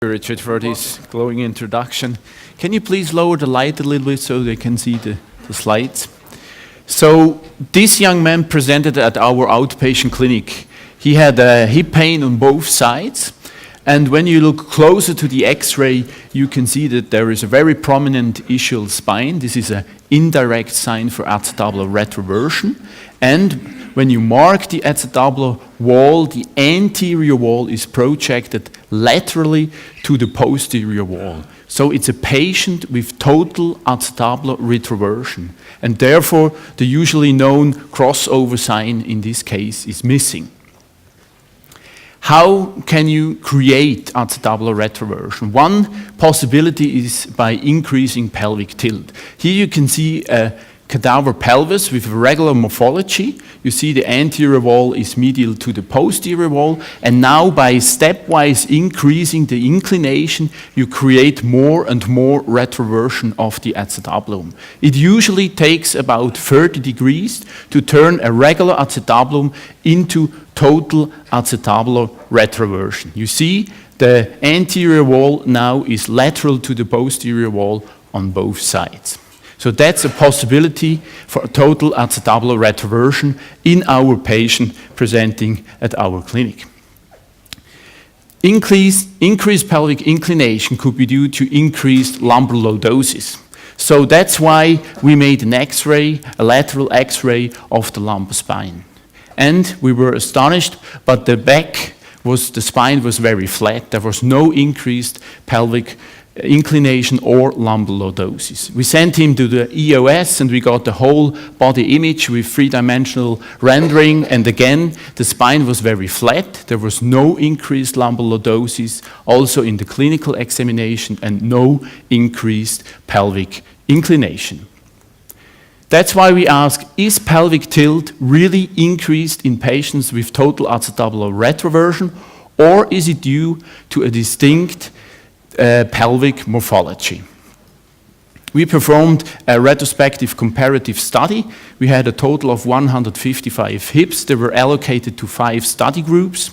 Richard, for this glowing introduction. Can you please lower the light a little bit so they can see the slides? So this young man presented at our outpatient clinic. He had hip pain on both sides, and when you look closer to the x-ray, you can see that there is a very prominent ischial spine. This is an indirect sign for acetabular retroversion, and when you mark the acetabular wall, the anterior wall is projected laterally to the posterior wall. So it's a patient with total acetabular retroversion, and therefore the usually known crossover sign in this case is missing. How can you create acetabular retroversion? One possibility is by increasing pelvic tilt. Here you can see a cadaver pelvis with regular morphology. You see the anterior wall is medial to the posterior wall, and now by stepwise increasing the inclination, you create more and more retroversion of the acetabulum. It usually takes about 30 degrees to turn a regular acetabulum into total acetabular retroversion. You see the anterior wall now is lateral to the posterior wall on both sides. So that's a possibility for a total acetabular retroversion in our patient presenting at our clinic. Increased pelvic inclination could be due to increased lumbar lordosis. So that's why we made an X-ray, a lateral X-ray of the lumbar spine. And we were astonished, but the spine was very flat. There was no increased pelvic inclination or lumbar lordosis. We sent him to the EOS and we got the whole body image with three-dimensional rendering, and again the spine was very flat. There was no increased lumbar lordosis also in the clinical examination, and no increased pelvic inclination. That's why we ask, is pelvic tilt really increased in patients with total acetabular retroversion, or is it due to a distinct pelvic morphology? We performed a retrospective comparative study. We had a total of 155 hips. They were allocated to 5 study groups.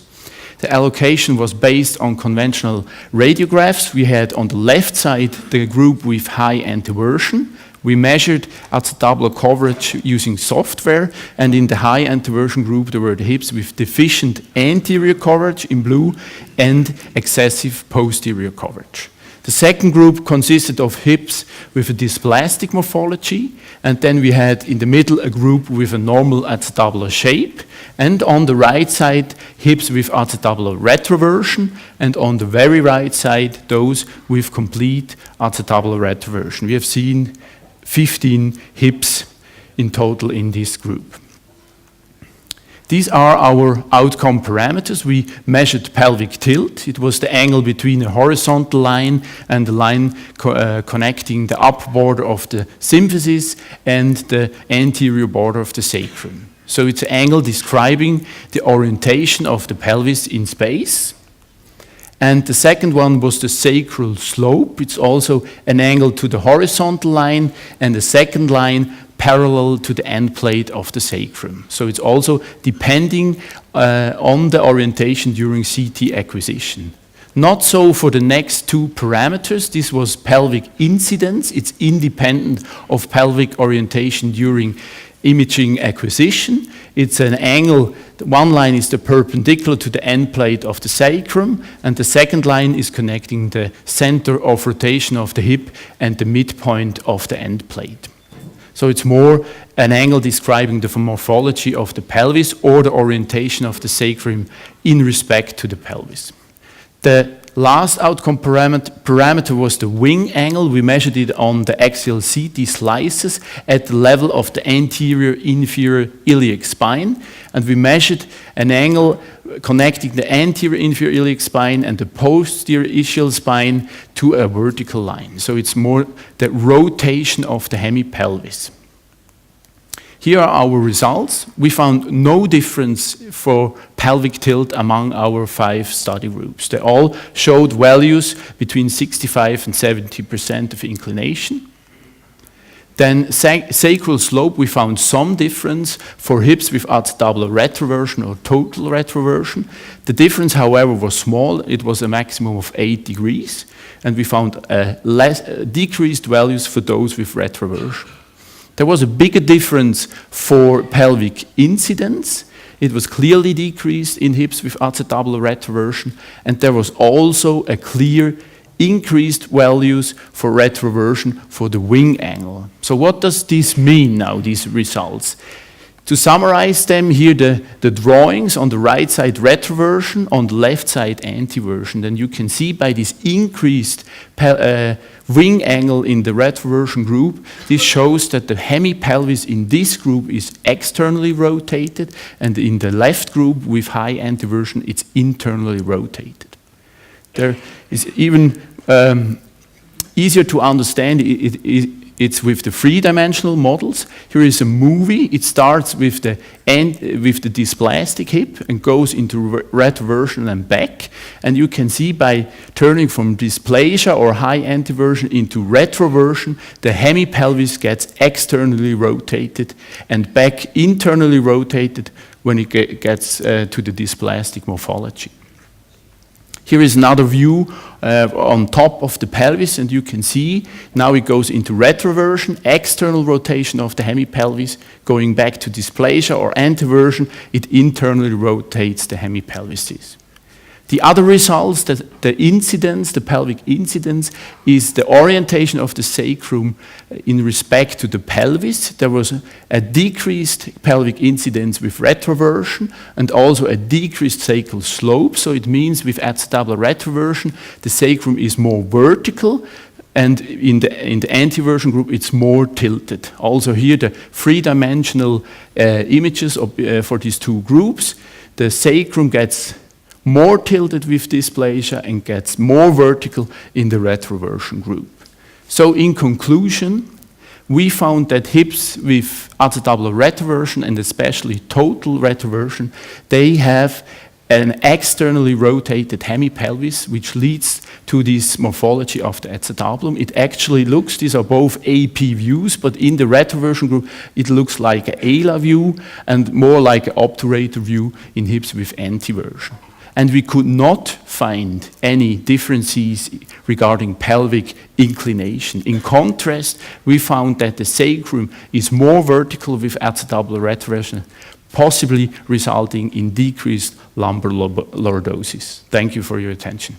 The allocation was based on conventional radiographs. We had on the left side the group with high anteversion. We measured acetabular coverage using software, and in the high anteversion group there were the hips with deficient anterior coverage in blue and excessive posterior coverage. The second group consisted of hips with a dysplastic morphology, and then we had in the middle a group with a normal acetabular shape, and on the right side hips with acetabular retroversion, and on the very right side those with complete acetabular retroversion. We have seen 15 hips in total in this group. These are our outcome parameters. We measured pelvic tilt. It was the angle between a horizontal line and the line connecting the upper border of the symphysis and the anterior border of the sacrum. So it's an angle describing the orientation of the pelvis in space. And the second one was the sacral slope. It's also an angle to the horizontal line, and the second line parallel to the end plate of the sacrum. So it's also depending on the orientation during CT acquisition. Not so for the next 2 parameters. This was pelvic incidence. It's independent of pelvic orientation during imaging acquisition. It's an angle. One line is the perpendicular to the end plate of the sacrum, and the second line is connecting the center of rotation of the hip and the midpoint of the end plate. So it's more an angle describing the morphology of the pelvis or the orientation of the sacrum in respect to the pelvis. The last outcome parameter was the wing angle. We measured it on the axial CT slices at the level of the anterior inferior iliac spine, and we measured an angle connecting the anterior inferior iliac spine and the posterior ischial spine to a vertical line. So it's more the rotation of the hemipelvis. Here are our results. We found no difference for pelvic tilt among our 5 study groups. They all showed values between 65% and 70% of inclination. Then sacral slope, we found some difference for hips with acetabular retroversion or total retroversion. The difference, however, was small. It was a maximum of 8 degrees, and we found decreased values for those with retroversion. There was a bigger difference for pelvic incidence. It was clearly decreased in hips with acetabular retroversion, and there was also a clear increased values for retroversion for the wing angle. So what does this mean now, these results? To summarize them, here the drawings on the right side retroversion, on the left side antiversion. Then you can see by this increased wing angle in the retroversion group, this shows that the hemipelvis in this group is externally rotated, and in the left group with high antiversion, it's internally rotated. There is even easier to understand. It's with the three-dimensional models. Here is a movie. It starts with the dysplastic hip and goes into retroversion and back. And you can see by turning from dysplasia or high antiversion into retroversion, the hemipelvis gets externally rotated and back internally rotated when it gets to the dysplastic morphology. Here is another view on top of the pelvis, and you can see now it goes into retroversion, external rotation of the hemipelvis, going back to dysplasia or antiversion, it internally rotates the hemipelvis. The other results, the incidence, the pelvic incidence, is the orientation of the sacrum in respect to the pelvis. There was a decreased pelvic incidence with retroversion and also a decreased sacral slope. So it means with acetabular retroversion, the sacrum is more vertical, and in the antiversion group, it's more tilted. Also here, the three-dimensional images for these two groups, the sacrum gets more tilted with dysplasia and gets more vertical in the retroversion group. So in conclusion, we found that hips with acetabular retroversion and especially total retroversion, they have an externally rotated hemipelvis, which leads to this morphology of the acetabulum. It actually looks, these are both AP views, but in the retroversion group, it looks like an ALA view and more like an obturator view in hips with antiversion. And we could not find any differences regarding pelvic inclination. In contrast, we found that the sacrum is more vertical with acetabular retroversion, possibly resulting in decreased lumbar lordosis. Thank you for your attention.